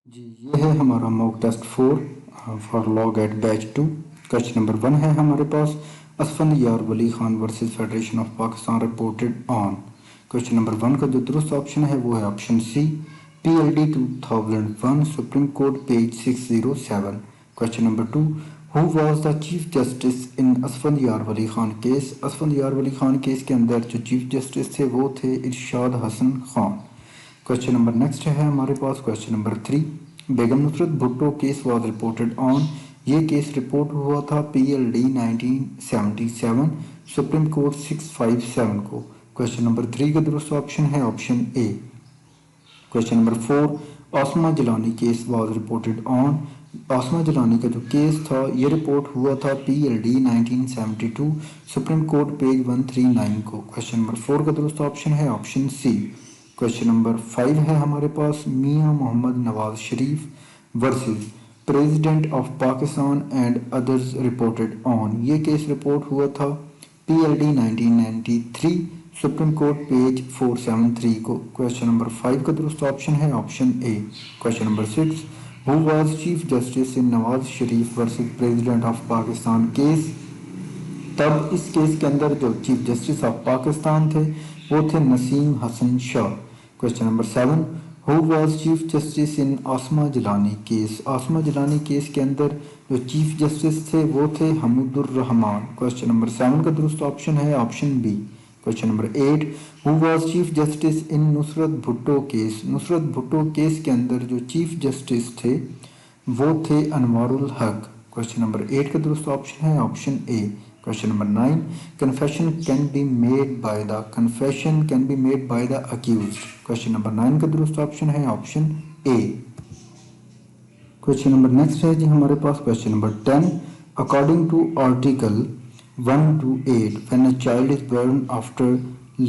جی یہ ہے ہمارا mock test 4 for law GAT batch 2۔ Question number 1 ہے ہمارے پاس Asfandyar Wali Khan versus federation of Pakistan reported on. Question number 1 کا جو درست آپشن ہے وہ ہے option C, PLD 2001 supreme court page 607۔ Question number 2، who was the chief justice in Asfandyar Wali Khan case. Asfand یار ولی خان کیس کے اندر جو چیف جسٹس تھے وہ تھے Irshad Hasan Khan. Question number next ہے ہمارے پاس question number 3، Begum Nusrat Bhutto case was reported on. یہ کیس رپورٹ ہوا تھا PLD 1977 سپریم کورٹ 657 کو۔ کوشچن نمبر 3 کا درست آپشن ہے option A. Question number 4، Asma Jilani case was reported آن۔ عاصمہ جیلانی کا جو کیس تھا یہ رپورٹ ہوا تھا PLD 1972 سپریم کورٹ پیج 139 کو۔ کوشچن نمبر 4 کا درست آپشن ہے آپشن سی۔ کوشچن نمبر 5 ہے ہمارے پاس Mian Muhammad Nawaz Sharif versus president of Pakistan and others reported on. یہ کیس رپورٹ ہوا تھا PLD 1993 سپریم کورٹ پیج 473 کو۔ کوشچن نمبر 5 کا درست آپشن ہے option A. Question number 6، who was chief justice in Nawaz Sharif versus president of Pakistan case. تب اس کیس کے اندر جو چیف جسٹس آف پاکستان تھے وہ تھے Nasim Hasan Shah. Question number 7، who was chief justice in Asma Jilani case. Asma Jilani case کے اندر جو چیف جسٹس تھے وہ تھے حمود الرحمان۔ کوشچن نمبر 7 کا درست آپشن ہے option B. Question number 8، who was chief justice in Nusrat Bhutto case. Nusrat Bhutto case کے اندر جو چیف جسٹس تھے وہ تھے انوار الحق۔ کوشچن نمبر 8 کا درست آپشن ہے option A. Question number 9، confession can be made by the accused۔ Question number 9 کا درست آپشن ہے option A. Question number next ہے جی ہمارے پاس question number 10، according to article 128 when a child is born after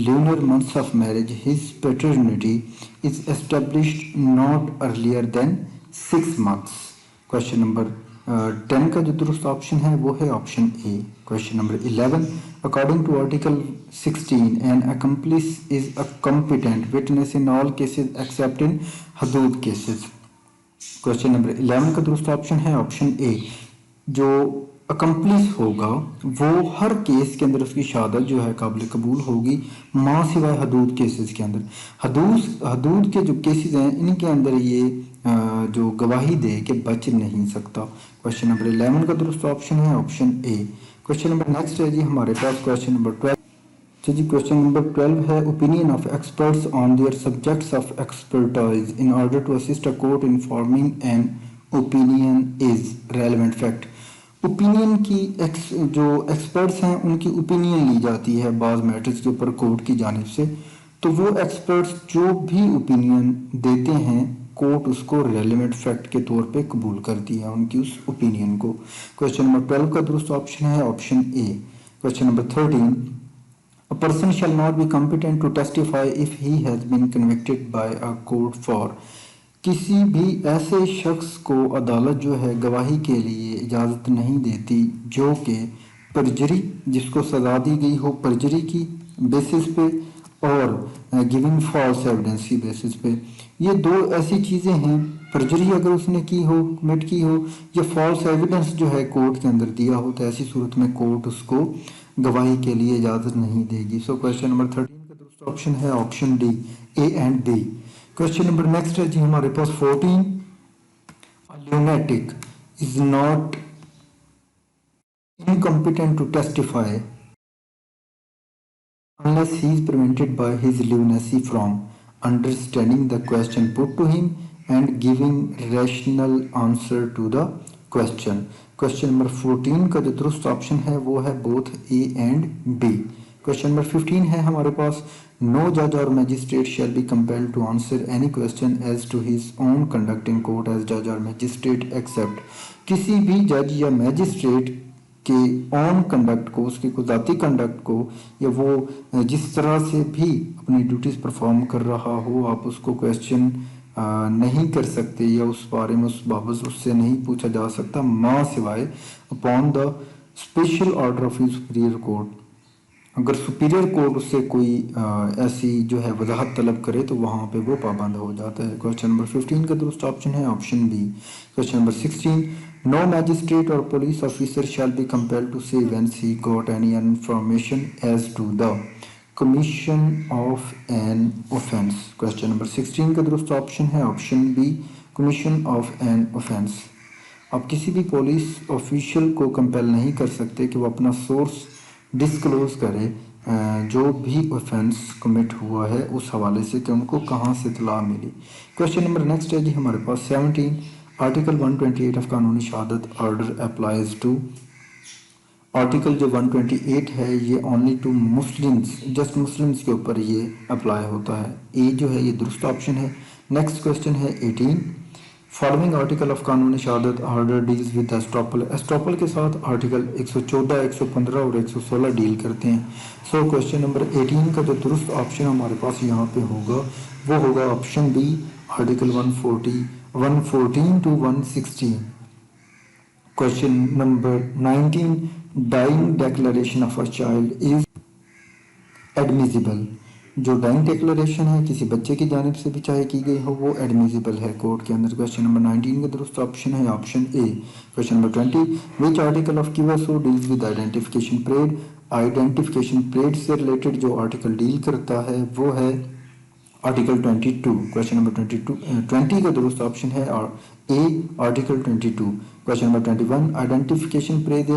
lunar months of marriage his paternity is established not earlier than 6 months۔ Question number 10 کا جو درست option ہے وہ ہے option A. Question number 11، according to article 16 an accomplice is a competent witness in all cases except in حدود cases۔ Question number 11 کا درست option ہے آپشن اے۔ جو اکمپلیس ہوگا وہ ہر کیس کے اندر اس کی شہادت جو ہے قابل قبول ہوگی ماں سوائے حدود کیسز کے اندر۔ حدود کے جو کیسز ہیں ان کے اندر یہ جو گواہی دے کہ بچ نہیں سکتا۔ کوشچن نمبر 11 کا درست آپشن ہے option A. Question number next ہے جی ہمارے پاس کوشچن نمبر 12۔ جی کوشچن نمبر 12 ہے opinion of experts on their subjects of expertise in order to assist a court in forming an opinion is relevant fact. Opinion کی جو experts ہیں ان کی اوپینین لی جاتی ہے بعض میٹرز کے اوپر کورٹ کی جانب سے، تو وہ ایکسپرٹس جو بھی اوپینین دیتے ہیں کورٹ اس کو ریلیونٹ فیکٹ کے طور پہ قبول کرتی ہے ان کی اس اوپینین کو۔ کوشچن نمبر 12 کا درست آپشن ہے option A. Question number 13، a person shall not be competent to testify if he has been convicted by a court for۔ کسی بھی ایسے شخص کو عدالت جو ہے گواہی کے لیے اجازت نہیں دیتی جو کہ پرجری جس کو سزا دی گئی ہو پرجری کی بیسس پہ اور گیونگ فالس ایویڈنس کی بیسس پہ۔ یہ دو ایسی چیزیں ہیں، پرجری اگر اس نے کی ہو کمٹ کی ہو یا فالس ایویڈنس جو ہے کورٹ کے اندر دیا ہو تو ایسی صورت میں کورٹ اس کو گواہی کے لیے اجازت نہیں دے گی۔ سو کوشچن نمبر 13 کا درست آپشن ہے option D, A and B. Question number next ہے جی ہمارے پاس 14، lunatic is not incompetent to testify unless he is prevented by his lunacy from understanding the question put to him and giving rational answer to the question۔ Question number 14 کا جو درست option ہے وہ ہے both A and B۔ Question number 15 ہے ہمارے پاس no judge or magistrate shall be compelled to answer any question as to his own conduct in court as judge or magistrate except۔ کسی بھی جج یا میجسٹریٹ کے اون کنڈکٹ کو اس کے ذاتی کنڈکٹ کو یا وہ جس طرح سے بھی اپنی ڈیوٹیز پرفارم کر رہا ہو آپ اس کو کویسچن نہیں کر سکتے یا اس بارے میں اس بابت اس سے نہیں پوچھا جا سکتا ماں سوائے upon the special order of his superior court. اگر سپیریئر کورٹ اس سے کوئی ایسی جو ہے وضاحت طلب کرے تو وہاں پہ وہ پابند ہو جاتا ہے۔ کوشچن نمبر 15 کا درست آپشن ہے option B. Question number 16 no magistrate اور police officer shall be compelled to say whence he got any information as to the commission of an offence. Question number 16 کا درست آپشن ہے option B commission of an offence. آپ کسی بھی police official کو compel نہیں کر سکتے کہ وہ اپنا سورس ڈسکلوز کرے جو بھی اوفینس کمٹ ہوا ہے اس حوالے سے کہ ان کو کہاں سے اطلاع ملی۔ کوشچن نمبر نیکسٹ ہے جی ہمارے پاس 17 آرٹیکل 128 آف قانونی شہادت آرڈر اپلائز ٹو۔ آرٹیکل جو 128 ہے یہ only to Muslims, just Muslims کے اوپر یہ اپلائی ہوتا ہے۔ اے جو ہے یہ درست آپشن ہے۔ نیکسٹ کوشچن ہے 18 فالوئنگ آرٹیکل آف قانونی شہادت آرڈر ڈیلز ود ایسٹاپل۔ ایسٹاپل کے ساتھ آرٹیکل 114 115 اور 116 ڈیل کرتے ہیں۔ سو کوشچن نمبر 18 کا جو درست آپشن ہمارے پاس یہاں پہ ہوگا وہ ہوگا option B article 114 to 116۔ Question number 19 dying declaration of a child is admissible. جو ڈائنگ ڈیکلریشن ہے کسی بچے کی جانب سے بھی چاہے کی گئی ہو وہ ایڈمیزیبل ہے کورٹ کے اندر۔ کوشچن نمبر 19 کا درست آپشن ہے option A. Question number 20 which article of Q S O deals with identification parade. Identification parade سے ریلیٹڈ جو آرٹیکل ڈیل کرتا ہے وہ ہے آرٹیکل 22۔ کوشچن نمبر 20 کا درست آپشن ہے A article 22۔ Question number 21 identification parade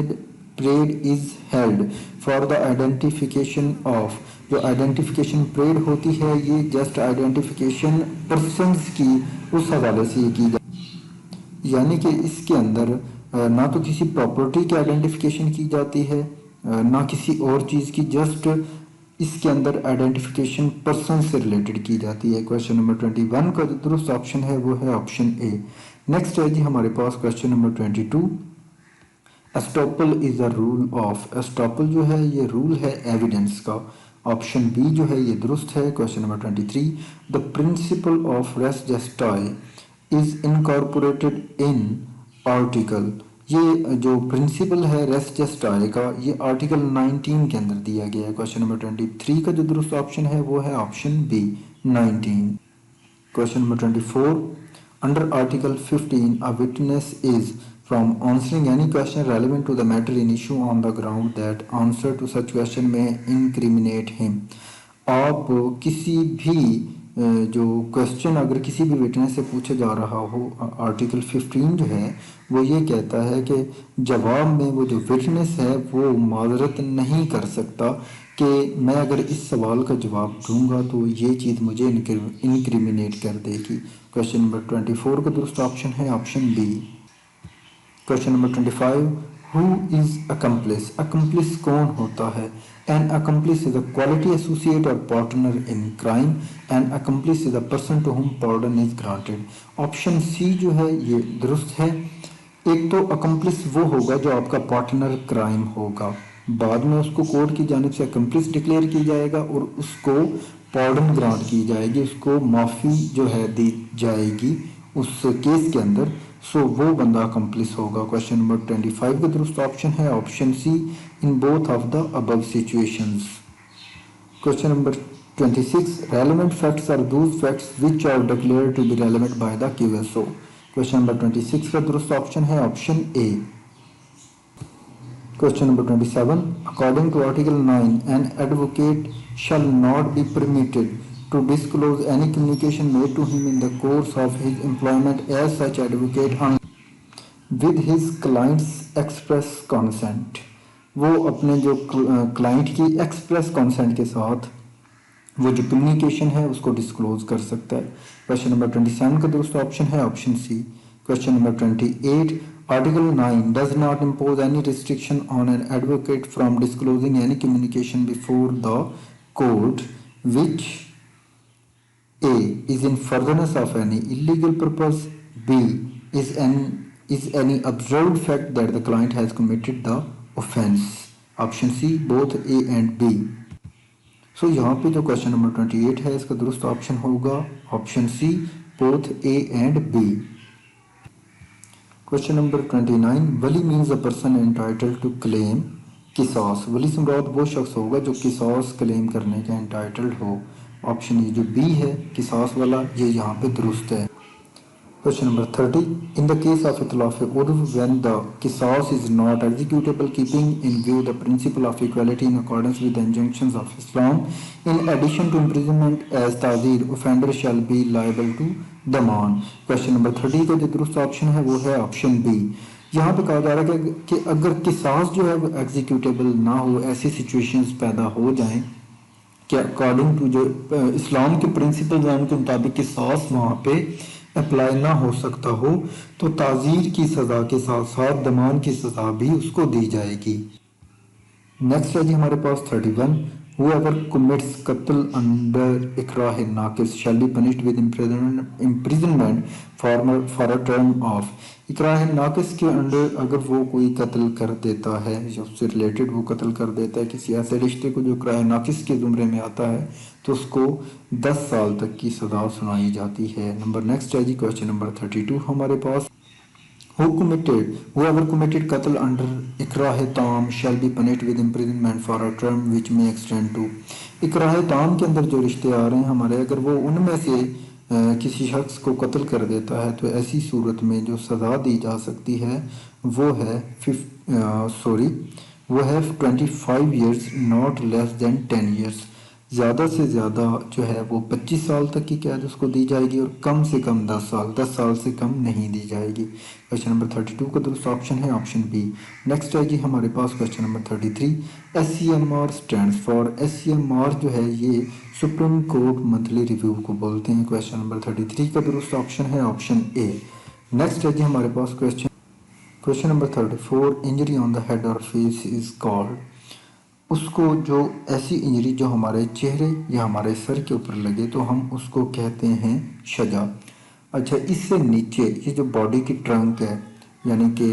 is held for the identification of. جو آئیڈینٹیفیکیشن پریڈ ہوتی ہے یہ جسٹ آئیڈینٹیفیکیشن پرسنز کی اس حوالے سے یہ کی جاتی، یعنی کہ اس کے اندر نہ تو کسی پراپرٹی کی آئیڈینٹیفیکیشن کی جاتی ہے نہ کسی اور چیز کی، جسٹ اس کے اندر آئیڈینٹیفیکیشن پرسن سے ریلیٹڈ کی جاتی ہے۔ کوشچن نمبر 21 کا جو درست آپشن ہے وہ ہے آپشن اے۔ نیکسٹ ہے جی ہمارے پاس question number 22 estoppel is a rule of. Estoppel جو ہے یہ رول ہے ایویڈنس کا۔ آپشن بی جو ہے یہ درست ہے۔ Question number 23 the principle of res judicata is incorporated in article. یہ جو پرنسپل ہے ریس جسٹائی کا یہ آرٹیکل 19 کے اندر دیا گیا ہے۔ کوشچن نمبر 23 کا جو درست آپشن ہے وہ ہے option be 19۔ Question number 24 under article 15 a witness is from answering any question relevant to the matter in issue on the ground that answer to such question may incriminate him۔ آپ کسی بھی جو question اگر کسی بھی witness سے پوچھا جا رہا ہو، آرٹیکل 15 جو ہے وہ یہ کہتا ہے کہ جواب میں وہ جو وٹنس ہے وہ معذرت نہیں کر سکتا کہ میں اگر اس سوال کا جواب دوں گا تو یہ چیز مجھے انکریمنیٹ کر دے گی۔ کوشچن نمبر 24 کا درست آپشن ہے آپشن بی۔ کوشچن نمبر 25 ہو از اکمپلس۔ اکمپلس کون ہوتا ہے؟ An accomplice is a quality associate or partner in crime. An accomplice is a person to whom pardon is granted. Option C جو ہے یہ درست ہے۔ ایک تو اکمپلس وہ ہوگا جو آپ کا پارٹنر کرائم ہوگا، بعد میں اس کو کورٹ کی جانب سے اکمپلس ڈکلیئر کی جائے گا اور اس کو پارڈن گرانٹ کی جائے گی، اس کو معافی جو ہے دی جائے گی اس کیس کے اندر، سو وہ بندہ اکمپلس ہوگا۔ کوشچن نمبر 25 کا درست آپشن ہے option C in both of the above situations. Question number 26 relevant facts are those facts which are declared to be relevant by the QSO۔ Question number 26 کا درست option ہے option A. Question number 27 according to article 9 an advocate shall not be permitted to disclose any communication made to him in the course of his employment as such advocate with his client's express consent۔ وہ اپنے جو client کی express consent کے ساتھ وہ جو communication ہے اس کو ڈسکلوز کر سکتا ہے۔ کوشچن نمبر 27 کا درست آپشن ہے option C. Question number 28 article 9 does not impose any restriction on an advocate from disclosing any communication before the court which A is in furtherance of any illegal purpose, B is any observed fact that the client has committed the offense۔ Option C both A and B۔ So یہاں پہ جو question number 28 ہے اس کا درست option ہوگا option C both A and B۔ Question number 29 ولی means a person entitled to claim قصاص، ولی سے مراد وہ شخص ہوگا جو قصاص کلیم کرنے کا انٹائٹلڈ ہو۔ آپشن ای جو بی ہے قصاص والا، یہ یہاں پہ درست ہے۔ Question number 30. In the case of اطلاف عضو when the قصاص is not executable keeping in view the principle of equality in accordance with the injunctions of Islam, in addition to imprisonment as تعزیر, offender shall be liable to ضمان۔ Question number 30 کا جو درست option ہے وہ ہے option be. یہاں پہ کہا جا رہا ہے کہ اگر قصاص جو ہے وہ ایگزیکیوٹیبل نہ ہو، ایسی سچویشنز پیدا ہو جائیں کہ اکارڈنگ ٹو جو اسلام کے پرنسپل ہیں ان کے مطابق قصاص وہاں پہ اپلائی نہ ہو سکتا ہو، تو تعزیر کی سزا کے ساتھ ساتھ ضمان کی سزا بھی اس کو دی جائے گی۔ نیکسٹ ہے جی ہمارے پاس 31. Whoever commits قتل under اکراہ ناقص shall be punished with imprisonment for a term of۔ اکراہ ناقص کے انڈر اگر وہ کوئی قتل کر دیتا ہے یا اس سے ریلیٹڈ وہ قتل کر دیتا ہے کسی ایسے رشتے کو جو اکراہ ناقص کے زمرے میں آتا ہے، تو اس کو 10 سال تک کی سزا سنائی جاتی ہے۔ نمبر نیکسٹ ہے جی کوسچن نمبر 32 ہمارے پاس۔ Whoever committed قتل under اکراہ تام shall be punished with imprisonment for a term which may extend to۔ اکراہ تام کے اندر جو رشتے آ رہے ہیں ہمارے، اگر وہ ان میں سے کسی شخص کو قتل کر دیتا ہے تو ایسی صورت میں جو سزا دی جا سکتی ہے وہ ہے 25 years not less than 10 years۔ زیادہ سے زیادہ جو ہے وہ 25 سال تک کی قید اس کو دی جائے گی، اور کم سے کم 10 سال سے کم نہیں دی جائے گی۔ کوسچن نمبر 32 کا درست آپشن ہے آپشن بی۔ نیکسٹ ہے جی ہمارے پاس question number 33۔ SCMR stands for, SCMR جو ہے یہ سپریم کورٹ منتھلی ریویو کو بولتے ہیں۔ کوسچن نمبر 33 کا درست آپشن ہے آپشن اے۔ نیکسٹ ہے جی ہمارے پاس question number 34۔ Injury on the head اور فیس از کالڈ۔ اس کو جو ایسی انجری جو ہمارے چہرے یا ہمارے سر کے اوپر لگے تو ہم اس کو کہتے ہیں شجا۔ اچھا، اس سے نیچے یہ جو باڈی کی ٹرنک ہے، یعنی کہ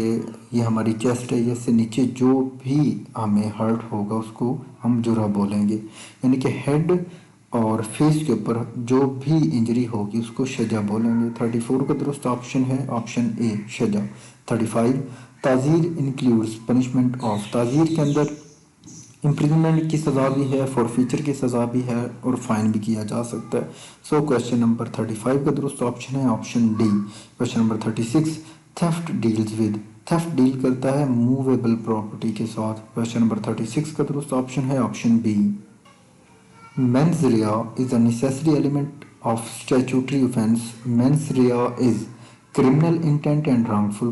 یہ ہماری چیسٹ ہے، اس سے نیچے جو بھی ہمیں ہرٹ ہوگا اس کو ہم جرح بولیں گے، یعنی کہ ہیڈ اور فیس کے اوپر جو بھی انجری ہوگی اس کو شجا بولیں گے۔ 34 کا درست آپشن ہے آپشن اے شجا۔ 35۔ تعزیر انکلیوڈز پنشمنٹ آف، تعزیر کے اندر امپریزنمنٹ کی سزا بھی ہے، فورفیچر کی سزا بھی ہے، اور فائن بھی کیا جا سکتا ہے۔ سو کوسچن نمبر 35 کا درست آپشن ہے option D. Question number 36۔ Theft deals with, theft deal کرتا ہے موویبل پراپرٹی کے ساتھ۔ کوسچن نمبر 36 کا درست آپشن ہے option B. Mens rea is a necessary element of statutory offence. Mens rea is criminal intent and wrongful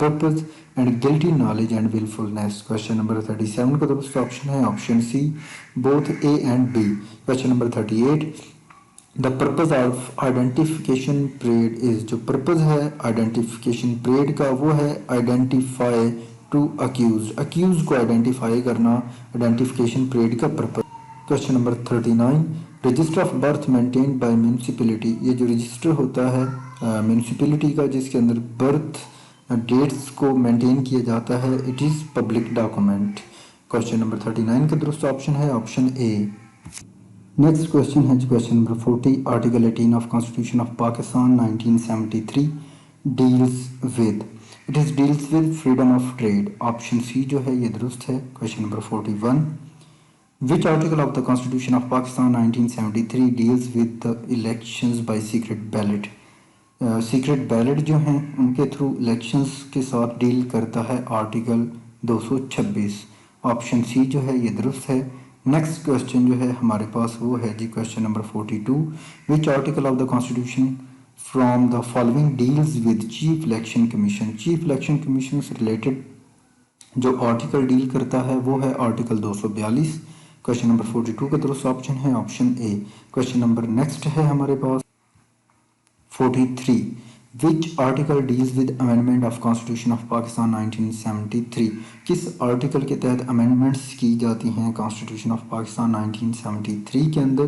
purpose and guilty knowledge and willfulness۔ Question number 37 کا درست option ہے option C, both A and B۔ Question number 38۔ The purpose of identification parade is، جو purpose ہے identification parade کا وہ ہے identify to accused، accused کو identify کرنا identification parade کا purpose۔ Question number 39۔ Register of birth maintained by municipality, یہ جو رجسٹر ہوتا ہے میونسپلٹی کا جس کے اندر برتھ ڈیٹس کو مینٹین کیا جاتا ہے، it is public document. Question number 39 کا درست آپشن ہے آپشن اے۔ نیکسٹ کوسچن ہے question number 40۔ Article 18 of constitution of Pakistan 1973 deals with, it is deals with freedom of trade. Option C جو ہے یہ درست ہے۔ Question number 41۔ Which article of the Constitution of Pakistan 1973 deals with the elections by secret ballot؟ Secret belt جو ہیں ان کے through elections کے ساتھ ڈیل کرتا ہے آرٹیکل 226۔ آپشن سی جو ہے یہ درست ہے۔ نیکسٹ کوسچن جو ہے ہمارے پاس وہ ہے جی question number 42۔ Which article of the Constitution from the following deals with chief election commission? Chief election commission سے ریلیٹڈ جو آرٹیکل ڈیل کرتا ہے وہ ہے آرٹیکل 242۔ کوسچن نمبر 42 کا درست آپشن ہے آپشن اے۔ کوسچن نمبر نیکسٹ ہے ہمارے پاس 43۔ Which article deals with amendment of Constitution of Pakistan 1973؟ کس آرٹیکل کے تحت امینڈمنٹس کی جاتی ہیں کانسٹیٹیوشن آف پاکستان 1973 کے اندر؟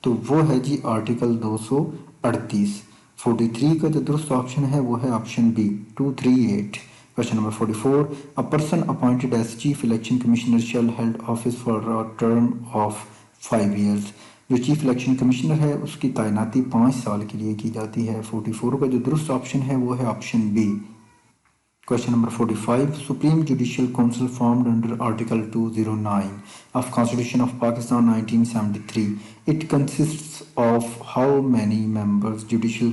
تو وہ ہے جی آرٹیکل 238۔ 43 کا جو درست آپشن ہے وہ ہے option be 238۔ Question number 44۔ A person appointed as Chief Election Commissioner shall hold office for a term of 5 years۔ جو چیف الیکشن کمشنر ہے اس کی تعیناتی 5 سال کے لیے کی جاتی ہے۔ 44 کا جو درست آپشن ہے وہ ہے option be. Question number 45. Supreme Judicial Council formed under Article 209 of Constitution of Pakistan 1973. It consists of how many members? Judicial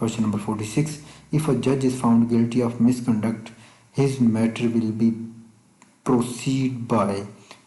Question number 46. If a judge is found guilty of misconduct, his matter will be proceed by.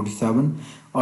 47.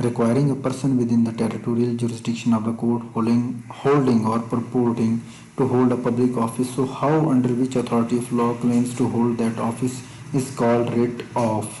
requiring a person within the territorial jurisdiction of the court holding or purporting to hold a public office. So how, under which authority of law claims to hold that office is called writ of.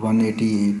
188.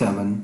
7.